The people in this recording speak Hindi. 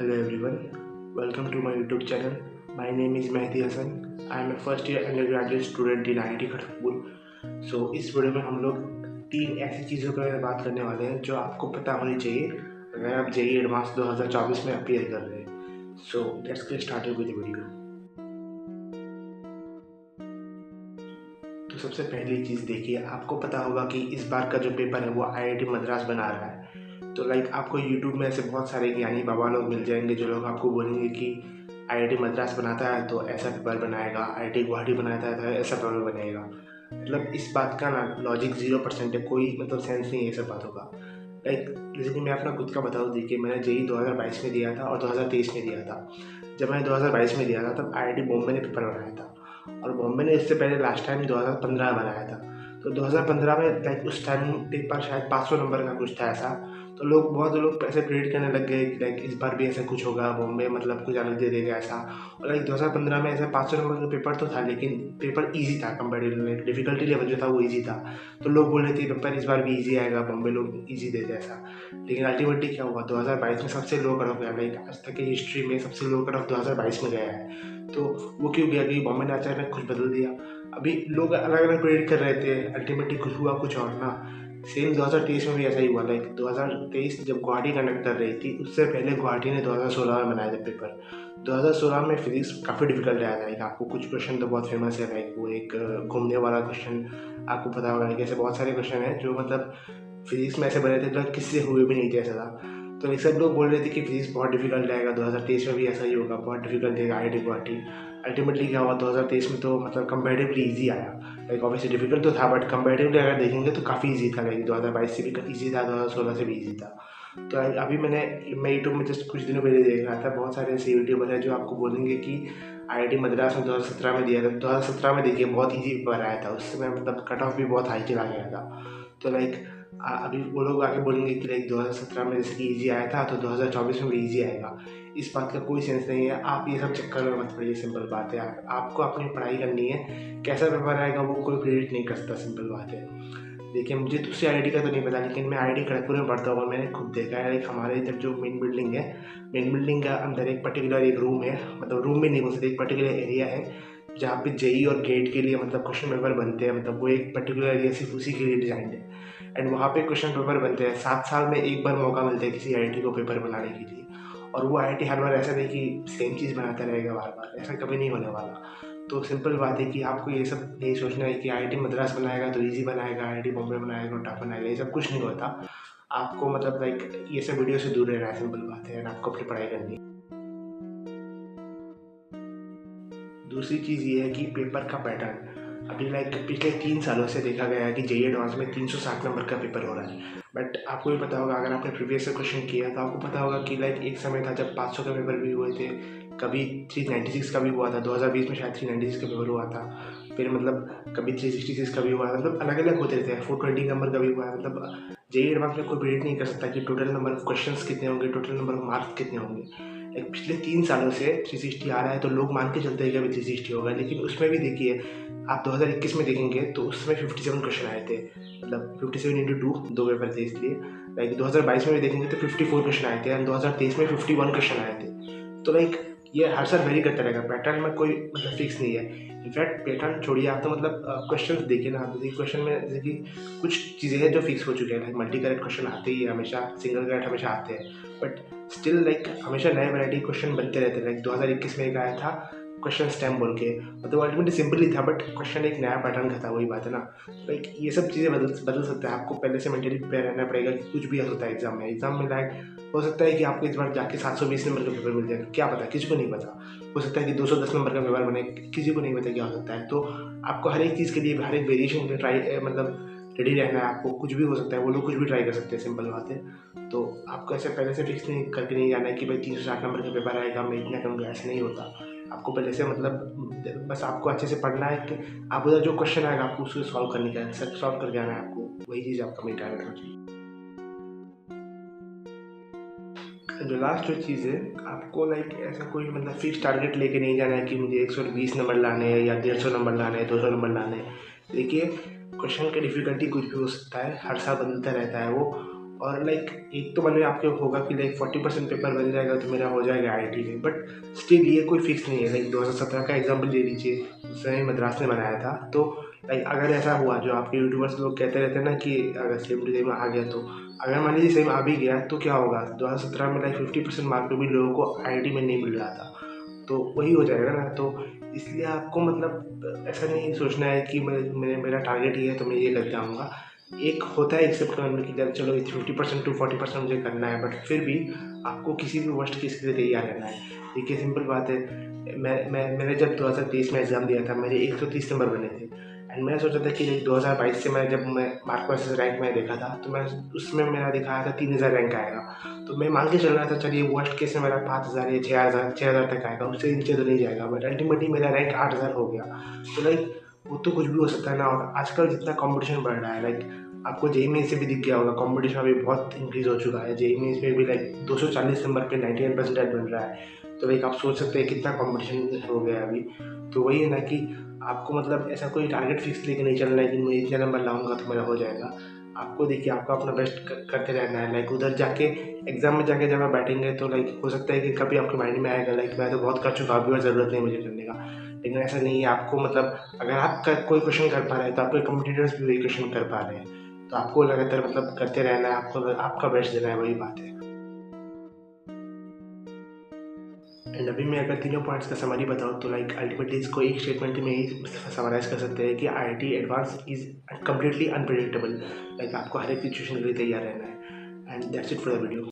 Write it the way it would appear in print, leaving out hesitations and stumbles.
Hello everyone, welcome to my YouTube channel. My name is Mehdi Hassan. I am a first year undergraduate student in IIT Kharagpur. So इस वीडियो में हम लोग 3 ऐसी चीज़ों के बारे में बात करने वाले हैं जो आपको पता होनी चाहिए अगर आप जेईई एडवांस 2024 में अपीयर कर रहे हैं. So let's get started with the video. तो सबसे पहली चीज़ देखिए, आपको पता होगा कि इस बार का जो पेपर है वो आईआईटी मद्रास बना रहा है. तो आपको यूट्यूब में ऐसे बहुत सारे ज्ञानी बाबा लोग मिल जाएंगे जो लोग आपको बोलेंगे कि आईआईटी मद्रास बनाता है तो ऐसा पेपर बनाएगा, आईआईटी गुवाहाटी बनाता है तो ऐसा पेपर बनेगा. इस बात का ना लॉजिक 0% है, कोई सेंस नहीं है ये सब बातों का. जैसे कि मैं अपना खुद का बताऊँ, देखिए मैंने जेईई 2022 में दिया था और 2023 में दिया था. जब मैंने 2022 में दिया था तब आईआईटी बॉम्बे ने पेपर बनाया था और बॉम्बे ने इससे पहले लास्ट टाइम 2015 में बनाया था. तो 2015 में उस टाइम पेपर शायद 500 नंबर का कुछ था ऐसा. तो बहुत लोग ऐसे प्रेडिक्ट करने लग गए कि इस बार भी ऐसा कुछ होगा, बॉम्बे कुछ अलग दे देगा ऐसा. और 2015 में ऐसा 500 नंबर का पेपर तो था, लेकिन पेपर इजी था कंपेरेटिवली, डिफिकल्टी लेवल जो था वो इजी था. तो लोग बोल रहे थे पेपर इस बार भी इजी आएगा, बॉम्बे लोग इजी देते ऐसा. लेकिन अल्टीमेटली क्या हुआ, 2022 में सबसे लो कट ऑफ गया. आज तक की हिस्ट्री में सबसे लो कट ऑफ 2022 में गया है. तो वो क्यों गया कि बॉम्बे ने अचानक कुछ बदल दिया. अभी लोग अलग अलग प्रेडिक्ट कर रहे थे, अल्टीमेटली कुछ हुआ कुछ और ना. सेम 2023 में भी ऐसा ही हुआ. 2023 जब गुवाहाटी कंडक्ट कर रही थी, उससे पहले गुवाहाटी ने 2016 में बनाए थे पेपर. 2016 में फिजिक्स काफ़ी डिफिकल्ट आया था. आपको कुछ क्वेश्चन तो बहुत फेमस है, वो एक घूमने वाला क्वेश्चन आपको पता होगा कि ऐसे बहुत सारे क्वेश्चन हैं जो फिजिक्स में ऐसे बने थे किससे हुए भी नहीं थे ऐसा था. तो सब लोग बोल रहे थे कि फिजिक्स बहुत डिफिकल्ट आएगा, 2023 में भी ऐसा ही होगा, बहुत डिफिकल्ट देगा आईआईटी गुवाहाटी. अल्टीमेटली क्या हुआ, 2023 में तो कंपेरेटिवली ईजी आया. ऑब्वियसली डिफिकल्ट तो था बट कंपेरेटिवली अगर देखेंगे तो काफ़ी ईजी था. 2022 से भी ईजी था, 2016 से भी ईजी था. तो अभी मैं यूट्यूब में जस्ट कुछ दिनों पहले देख रहा था, बहुत सारे ऐसे यूट्यूबर हैं जो आपको बोलेंगे कि आईआईटी मद्रास में 2017 में दिया था. 2017 में देखिए बहुत ईजी पेपर आया था, उस समय कट ऑफ भी बहुत हाई चला गया था. तो अभी वो लोग आके बोलेंगे कि 2017 में जैसे कि ईजी आया था तो 2024 में भी ईजी आएगा. इस बात का कोई सेंस नहीं है. आप ये सब चक्कर में मत पड़िए. सिंपल बात है, आपको अपनी पढ़ाई करनी है. कैसा पेपर आएगा वो कोई प्रेडिक्ट नहीं कर सकता. सिंपल बात है. देखिए मुझे दूसरी आईआईटी का तो नहीं पता, लेकिन मैं आईआईटी खड़गपुर में पढ़ता हूँ. मैंने खुद देखा है हमारे इधर जो मेन बिल्डिंग का अंदर एक पर्टिकुलर एक रूम है, रूम भी नहीं बोल सकते, एक पर्टिकुलर एरिया है जहाँ पे जेईई और गेट के लिए क्वेश्चन पेपर बनते हैं. वो एक पर्टिकुलर एरिया सिर्फ उसी के लिए डिजाइन है. एंड वहाँ पे क्वेश्चन पेपर बनते हैं. 7 साल में एक बार मौका मिलता है किसी आईआईटी को पेपर बनाने के लिए. और वो आईआईटी हर बार ऐसा नहीं कि सेम चीज़ बनाता रहेगा बार बार, ऐसा कभी नहीं होने वाला. तो सिंपल बात है कि आपको ये सब नहीं सोचना है कि आईआईटी मद्रास बनाएगा तो इजी बनाएगा, आईआईटी बॉम्बे बनाएगा तो टफ बनाएगा. ये सब कुछ नहीं होता. आपको ये सब वीडियो से दूर रहना है. सिंपल बात है. आपको अपनी पढ़ाई करनी है. दूसरी चीज़ ये है कि पेपर का पैटर्न. अभी पिछले 3 सालों से देखा गया है कि जेईई एडवांस में 360 नंबर का पेपर हो रहा है. बट आपको भी पता होगा, अगर आपने प्रीवियस से क्वेश्चन किया तो आपको पता होगा कि एक समय था जब 500 का पेपर भी हुए थे, कभी 396 का भी हुआ था. 2020 में शायद 396 का पेपर हुआ था. फिर कभी 366 का भी हुआ. अलग अलग होते रहते हैं. 420 नंबर का भी हुआ है. जेईई एडवांस में कोई प्रेडिक्ट नहीं कर सकता कि टोटल नंबर ऑफ क्वेश्चन कितने होंगे, टोटल नंबर ऑफ मार्क्स कितने होंगे. पिछले 3 सालों से 360 आ रहा है तो लोग मान के चलते हैं कि अभी 360 होगा. लेकिन उसमें भी देखिए, आप 2021 में देखेंगे तो उसमें 57 क्वेश्चन आए थे. 57 इंटू 2 दो पेपर थे इसलिए. 2022 में भी देखेंगे तो 54 क्वेश्चन आए थे. एंड 2023 में 51 क्वेश्चन आए थे. तो ये हर साल वेरी करता रहेगा. पैटर्न में कोई फिक्स नहीं है. इनफैक्ट पैटर्न छोड़िए, आप तो क्वेश्चन देखिए ना. क्वेश्चन में जैसे कि कुछ चीज़ें हैं जो फिक्स हो चुके हैं. मल्टी करेक्ट क्वेश्चन आते ही है हमेशा, सिंगल करेक्ट हमेशा आते हैं. बट स्टिल हमेशा नए वैरायटी क्वेश्चन बनते रहते हैं. 2021 में एक आया था क्वेश्चन स्टैम्प बोल के, अल्टीमेटली सिंपल ही था बट क्वेश्चन एक नया पैटर्न का था. वही बात है ना. ये सब चीज़ें बदल सकता है. आपको पहले से मेंटली प्रिपेयर रहना पड़ेगा कि कुछ भी हो सकता है. एग्जाम में हो सकता है कि आपको इस बार जाके 720 नंबर का पेपर मिल जाए. क्या पता, किसी को नहीं पता. हो सकता है कि 210 नंबर का पेपर बने, किसी को नहीं पता क्या हो सकता है. तो आपको हर एक चीज़ के लिए, हर एक वेरिएशन के लिए ट्राई रेडी रहना है. आपको कुछ भी हो सकता है, वो लोग कुछ भी ट्राई कर सकते हैं. सिंपल बात है. तो आपको ऐसे पहले से फिक्स नहीं करके नहीं जाना है कि भाई 360 नंबर का पेपर आएगा, मैं इतना करूँगा. ऐसे नहीं होता. आपको पहले से बस आपको अच्छे से पढ़ना है कि आप उधर जो क्वेश्चन आएगा आपको उसको सॉल्व करने का है, सब सॉल्व करके आना है आपको. वही चीज़ आपका मेन टारगेट होना चाहिए. जो लास्ट जो चीज़ है, आपको ऐसा कोई फिक्स टारगेट लेके नहीं जाना है कि मुझे 120 नंबर लाने हैं या 150 नंबर लाने हैं, 200 नंबर लाने हैं. देखिए क्वेश्चन की डिफ़िकल्टी कुछ भी हो सकता है, हर साल बदलता रहता है वो. और लाइक एक तो मन में आपके होगा कि लाइक 40% पेपर बन जाएगा तो मेरा हो जाएगा आईआईटी में, बट स्टिल ये कोई फिक्स नहीं है। लाइक 2017 का एग्जाम्पल ले लीजिए, उसने मद्रास ने बनाया था। तो लाइक अगर ऐसा हुआ, जो आपके यूट्यूबर्स लोग कहते रहते हैं ना कि अगर सेम टू सेम आ गया, तो अगर मान लीजिए सेम आ भी गया तो क्या होगा, 2017 में लाइक 50% मार्क पे भी लोगों को आईआईटी में नहीं मिल रहा था, तो वही हो जाएगा ना। तो इसलिए आपको मतलब ऐसा नहीं सोचना है कि मेरा टारगेट ये है तो मैं ये करके आऊँगा। एक होता है एक्सेप्ट करने में कि चलो 50% टू 40% मुझे करना है, बट फिर भी आपको किसी भी वर्स्ट केस के लिए तैयार रहना है। देखिए सिंपल बात है, मैंने जब 2023 में एग्ज़ाम दिया था, मेरे 130 नंबर बने थे, एंड मैं सोचा था कि 2022 से मैं जब मैं मार्क वर्सेस रैंक में देखा था, तो मैं उसमें मेरा दिखाया था 3000 रैंक आएगा। तो मैं मान के चल रहा था चलिए वर्स्ट केस में मेरा 5000 या 6000 तक आएगा, उससे नीचे तो नहीं जाएगा, बट अल्टीमेटली मेरा रैंक 8000 हो गया। तो लाइक वो तो कुछ भी हो सकता है ना। और आजकल जितना कंपटीशन बढ़ रहा है, लाइक आपको जेईई मेंस से भी दिख गया होगा, कंपटीशन अभी बहुत इंक्रीज हो चुका है। जेईई मेंस में भी लाइक 240 नंबर पे 99 परसेंटाइल बन रहा है। तो लाइक आप सोच सकते हैं कितना कंपटीशन हो गया अभी। तो वही है ना कि आपको मतलब ऐसा कोई टारगेट फिक्स लेके नहीं चलना है कि मैं इतने नंबर लाऊंगा तो मेरा हो जाएगा। आपको देखिए आपको अपना बेस्ट करते रहना है। लाइक उधर जाके एग्जाम में जाके जब आप बैठेंगे तो लाइक हो सकता है कि कभी आपके माइंड में आएगा लाइक मैं तो बहुत कर चुका, अभी और ज़रूरत नहीं मुझे करने का। लेकिन ऐसा नहीं है। आपको मतलब अगर आप कोई क्वेश्चन कर पा रहे हैं तो आपके कॉम्पिटिटर्स भी वही क्वेश्चन कर पा रहे हैं। तो आपको लगातार मतलब करते रहना है, आपको आपका बेस्ट देना है, वही बात है। एंड अभी मैं अगर तीनों पॉइंट्स का समरी बताऊँ तो लाइक अल्टीमेटली इसको एक स्टेटमेंट में ही समराइज कर सकते हैं कि IIT advance is completely unpredictable. Like आपको हर एक सिचुएशन के लिए तैयार रहना है। And that's it for the video.